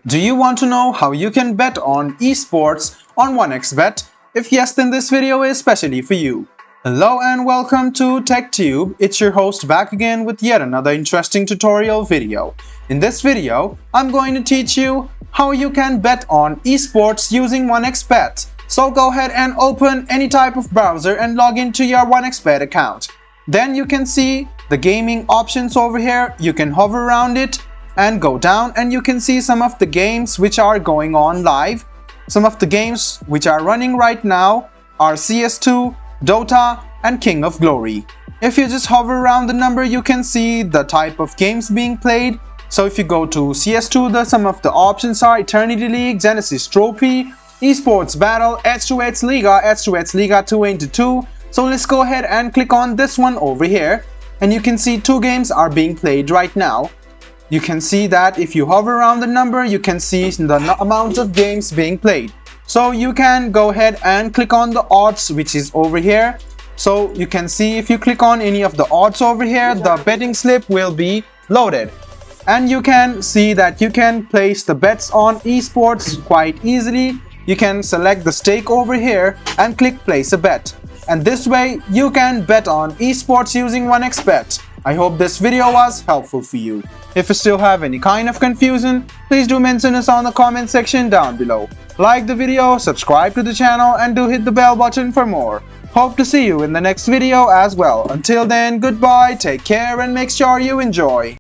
Do you want to know how you can bet on esports on 1xBet? If yes, then this video is specially for you. Hello and welcome to TechTube. It's your host back again with yet another interesting tutorial video. In this video, I'm going to teach you how you can bet on esports using 1xBet. So go ahead and open any type of browser and log into your 1xBet account. Then you can see the gaming options over here. You can hover around it and go down and you can see some of the games which are going on live. Some of the games which are running right now are CS2, Dota and King of Glory. If you just hover around the number, you can see the type of games being played. So if you go to CS2, some of the options are Eternity League, Genesis Trophy, Esports Battle, H2H Liga, H2H Liga 2x2. So let's go ahead and click on this one over here and you can see two games are being played right now. You can see that if you hover around the number, you can see the amount of games being played. So you can go ahead and click on the odds which is over here. So you can see if you click on any of the odds over here, the betting slip will be loaded. And you can see that you can place the bets on esports quite easily. You can select the stake over here and click place a bet. And this way you can bet on esports using 1xBet. I hope this video was helpful for you. If you still have any kind of confusion, please do mention us on the comment section down below. Like the video, subscribe to the channel and do hit the bell button for more. Hope to see you in the next video as well. Until then, goodbye, take care and make sure you enjoy.